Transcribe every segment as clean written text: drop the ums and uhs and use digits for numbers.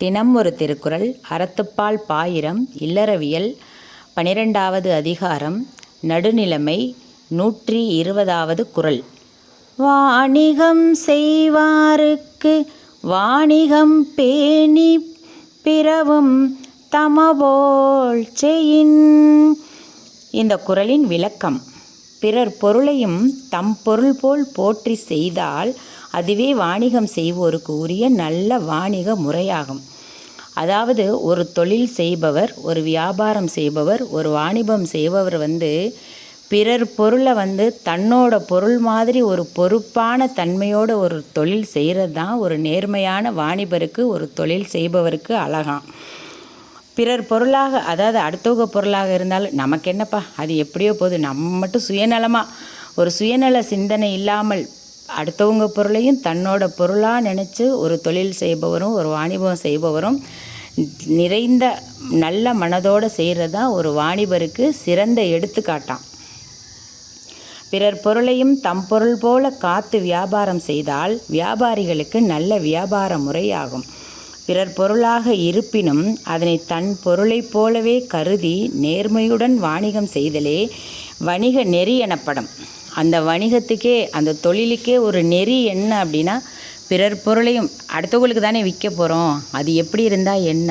தினம் ஒரு திருக்குறள். அறத்துப்பால் பாயிரம். இல்லறவியல் 12வது அதிகாரம். நடுநிலைமை 120வது குறள். வாணிகம் செய்வாருக்கு வாணிகம் பேணி பிறவும் தமபோல் செயின். இந்த குறளின் விளக்கம். பிறர் பொருளையும் தம் பொருள் போல் போற்றி செய்தால் அதுவே வாணிகம் செய்வோருக்கு உரிய நல்ல வாணிக முறையாகும். அதாவது ஒரு தொழில் செய்பவர், ஒரு வியாபாரம் செய்பவர், ஒரு வாணிபம் செய்பவர் பிறர் பொருளை தன்னோட பொருள் மாதிரி ஒரு பொறுப்பான தன்மையோட ஒரு தொழில் செய்கிறது தான் ஒரு நேர்மையான வாணிபருக்கு, ஒரு தொழில் செய்பவருக்கு அழகாம். பிறர் பொருளாக, அதாவது அடுத்தவங்க பொருளாக இருந்தாலும் நமக்கு என்னப்பா, அது எப்படியோ போகுது, நம்ம மட்டும் சுயநலமாக ஒரு சுயநல சிந்தனை இல்லாமல் அடுத்தவங்க பொருளையும் தன்னோட பொருளாக நினச்சி ஒரு தொழில் செய்பவரும் ஒரு வாணிபம் செய்பவரும் நிறைந்த நல்ல மனதோடு செய்கிறது தான் ஒரு வாணிபருக்கு சிறந்த எடுத்துக்காட்டாம். பிறர் பொருளையும் தம் பொருள் போல காத்து வியாபாரம் செய்தால் வியாபாரிகளுக்கு நல்ல வியாபார முறையாகும். பிறர் பொருளாக இருப்பினும் அதனை தன் பொருளைப் போலவே கருதி நேர்மையுடன் வாணிகம் செய்தலே வணிக நெறி எனப்படும். அந்த வணிகத்துக்கே, அந்த தொழிலுக்கே ஒரு நெறி என்ன அப்படின்னா, பிறர் பொருளையும் அடுத்தவங்களுக்கு தானே விற்க போகிறோம், அது எப்படி இருந்தால் என்ன,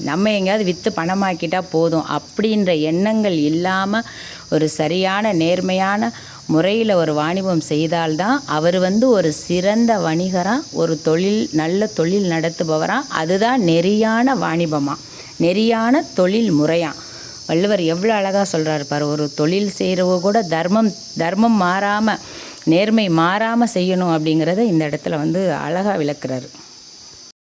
நம்ம எங்கேயாவது விற்று பணமாக்கிட்டால் போதும் அப்படின்ற எண்ணங்கள் இல்லாமல் ஒரு சரியான நேர்மையான முறையில் ஒரு வாணிபம் செய்தால்தான் அவர் ஒரு சிறந்த வணிகராக, ஒரு தொழில் நல்ல தொழில் நடத்துபவராக. அதுதான் நெறியான வாணிபமாக, நெறியான தொழில் முறையாக. வள்ளுவர் எவ்வளோ அழகாக சொல்கிறாரு பாரு. ஒரு தொழில் செய்கிறவங்க கூட தர்மம் மாறாமல், நேர்மை மாறாமல் செய்யணும் அப்படிங்கிறத இந்த இடத்துல அழகாக விளக்குறாரு.